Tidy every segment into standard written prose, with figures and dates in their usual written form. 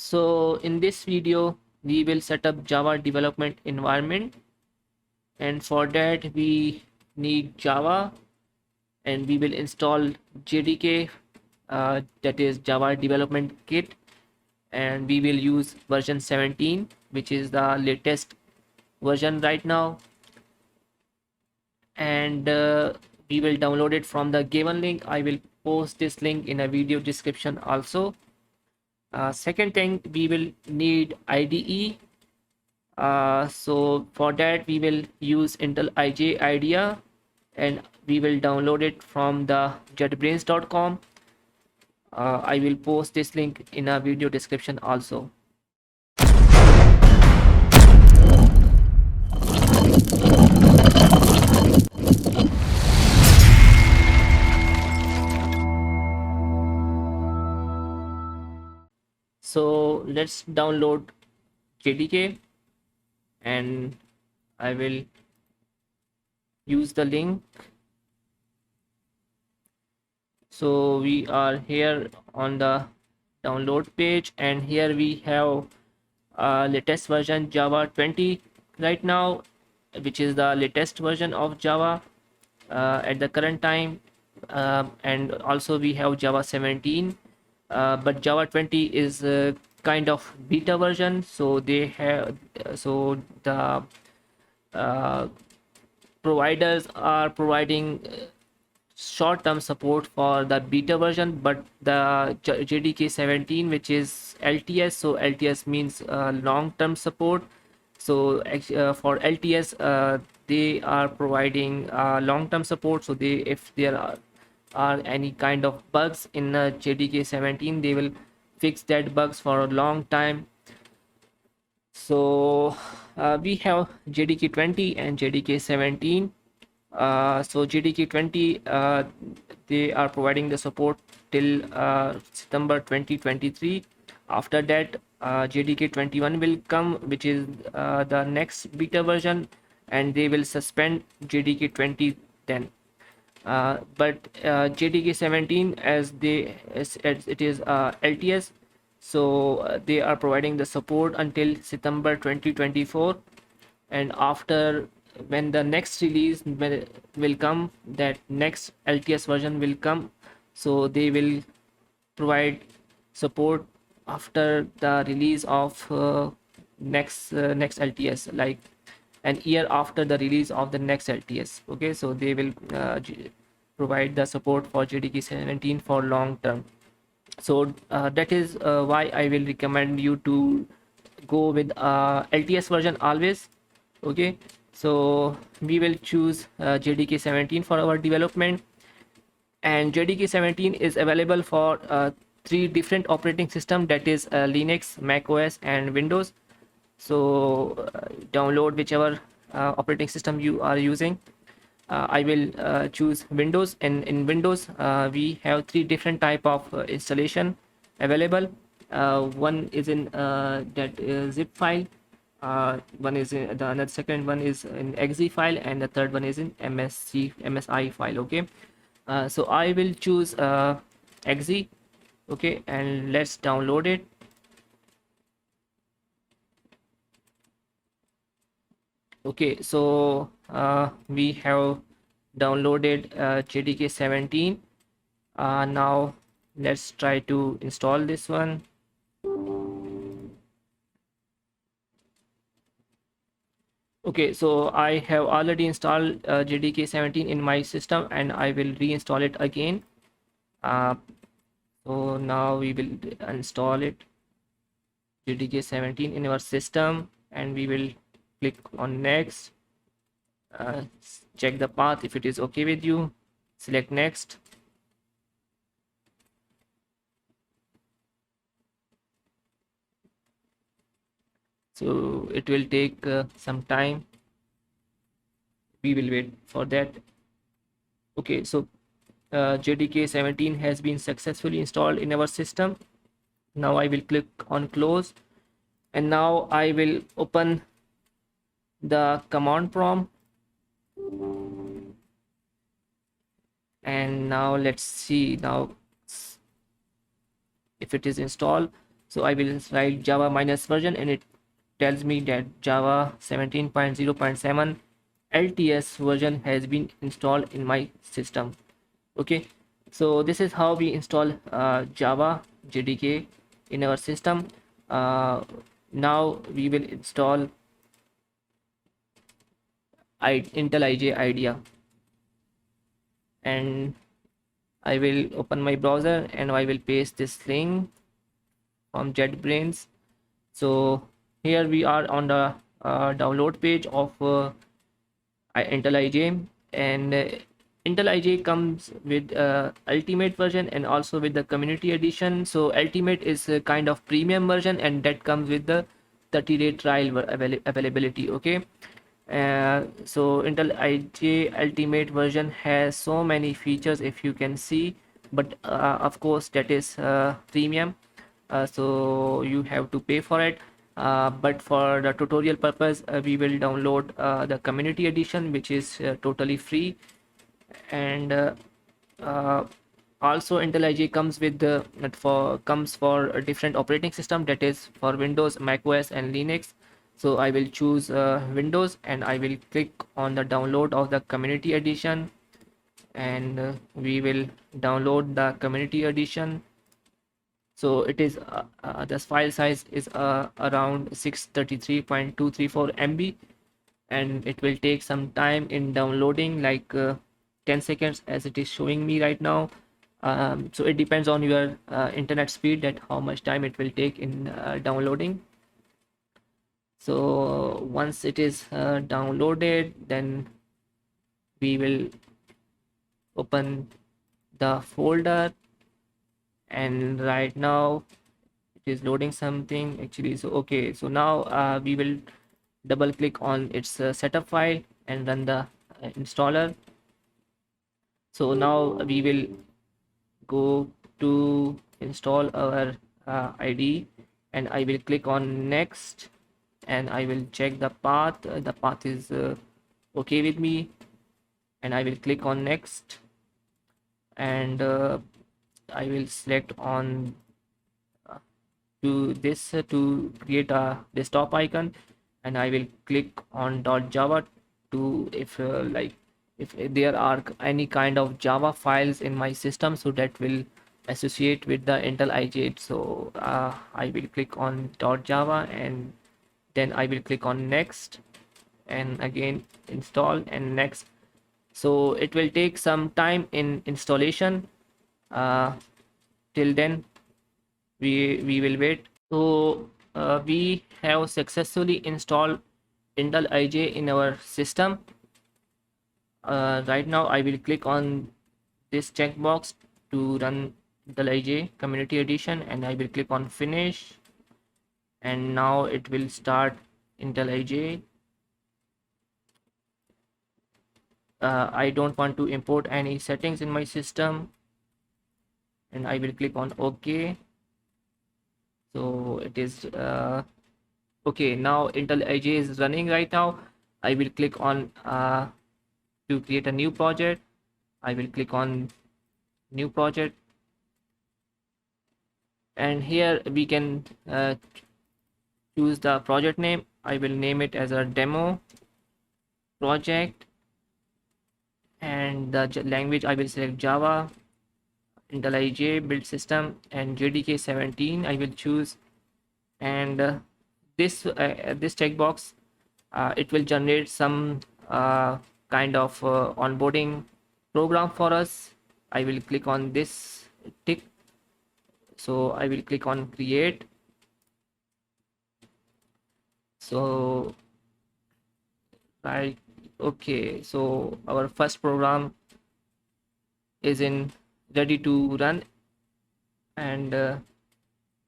So in this video we will set up Java development environment, and for that we need Java, and we will install JDK, that is Java development kit, and we will use version 17, which is the latest version right now. And we will download it from the given link. I will post this link in a video description also. Second thing, we will need IDE. So for that we will use IntelliJ IDEA, and we will download it from the jetbrains.com. I will post this link in a video description also. So let's download JDK, and I will use the link. So we are here on the download page, and here we have latest version Java 20 right now, which is the latest version of Java at the current time. And also we have Java 17, but Java 20 is kind of beta version, so they have the uh, providers are providing short-term support for the beta version, but the JDK 17, which is LTS, so LTS means long-term support. So for LTS, they are providing long-term support. So they, if there are any kind of bugs in JDK 17, they will fix that bugs for a long time. So we have JDK 20 and JDK 17. So JDK 20, they are providing the support till September 2023. After that, JDK 21 will come, which is the next beta version, and they will suspend JDK 20 then. But JDK 17, as it is LTS, so they are providing the support until September 2024, and after, when the next release will come, that next LTS version will come, so they will provide support after the release of next LTS, like an year after the release of the next LTS. Okay, so they will provide the support for JDK 17 for long term. So that is why I will recommend you to go with LTS version always. Okay, so we will choose JDK 17 for our development, and JDK 17 is available for 3 different operating systems, that is Linux, Mac OS, and Windows. So download whichever operating system you are using. I will choose Windows, and in Windows we have 3 different type of installation available. One is in that zip file, one is in the another, second one is in exe file, and the third one is in MSI file. Okay, so I will choose exe. Okay, and let's download it. Okay, so we have downloaded JDK 17. Now let's try to install this one. Okay, so I have already installed JDK 17 in my system, and I will reinstall it again. So now we will install it, JDK 17, in our system, and we will click on next. Check the path if it is okay with you, select next. So it will take some time, we will wait for that. Okay, so JDK 17 has been successfully installed in our system. Now I will click on close, and now I will open the command prompt, and now let's see now if it is installed. So I will write java minus version, and it tells me that java 17.0.7 LTS version has been installed in my system. Okay, so this is how we install java jdk in our system. Now we will install IntelliJ IDEA, and I will open my browser and I will paste this link from JetBrains. So here we are on the download page of IntelliJ, and IntelliJ comes with ultimate version and also with the community edition. So ultimate is a kind of premium version, and that comes with the 30-day trial availability. Okay, so IntelliJ ultimate version has so many features, if you can see, but of course that is premium, so you have to pay for it. But for the tutorial purpose, we will download the community edition, which is totally free. And uh, also IntelliJ comes with the comes for a different operating system, that is for Windows, Mac OS and Linux. So I will choose Windows, and I will click on the download of the community edition, and we will download the community edition. So it is the file size is around 633.234 MB, and it will take some time in downloading, like 10 seconds as it is showing me right now. So it depends on your internet speed, that how much time it will take in downloading. So once it is downloaded, then we will open the folder, and right now it is loading something actually. So okay, so now we will double click on its setup file and run the installer. So now we will go to install our ID, and I will click on next, and I will check the path. The path is okay with me, and I will click on next, and I will select on to this to create a desktop icon, and I will click on .java to, if like if there are any kind of Java files in my system, so that will associate with the IntelliJ. So I will click on .java, and then I will click on next, and again install and next. So it will take some time in installation. uh, till then we will wait. So we have successfully installed IntelliJ in our system. Right now I will click on this checkbox to run IntelliJ community edition, and I will click on finish, and now it will start IntelliJ. I don't want to import any settings in my system, and I will click on OK. So it is okay. Now IntelliJ is running right now. I will click on to create a new project. I will click on new project, and here we can choose the project name. I will name it as a demo project, and the language I will select Java. IntelliJ build system and JDK 17 I will choose, and this checkbox, it will generate some kind of onboarding program for us. I will click on this tick, so I will click on create. So right, okay, so our first program is in ready to run, and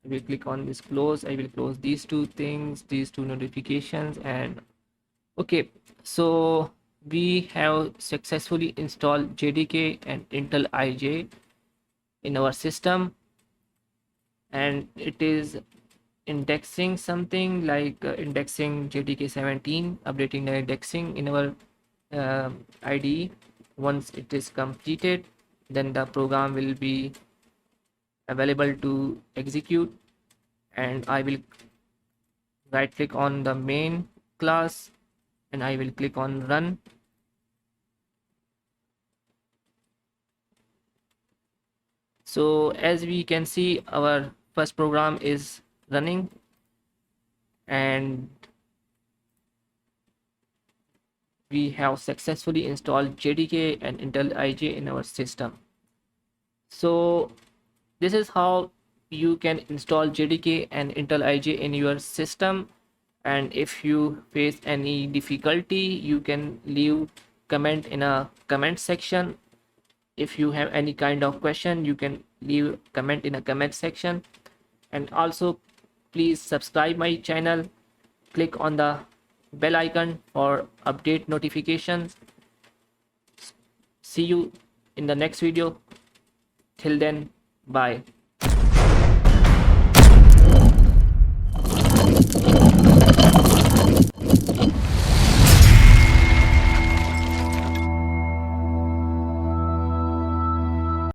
we click on this close. I will close these two things, these two notifications, and okay, so we have successfully installed JDK and IntelliJ in our system, and it is indexing something like indexing JDK 17, updating the indexing in our IDE. Once it is completed, then the program will be available to execute, and I will right click on the main class and I will click on run. So as we can see, our first program is running, and we have successfully installed JDK and IntelliJ in our system. So this is how you can install JDK and IntelliJ in your system. And if you face any difficulty, you can leave comment in a comment section. If you have any kind of question, you can leave comment in a comment section. And also please subscribe my channel, click on the bell icon for update notifications. See you in the next video. Till then, bye.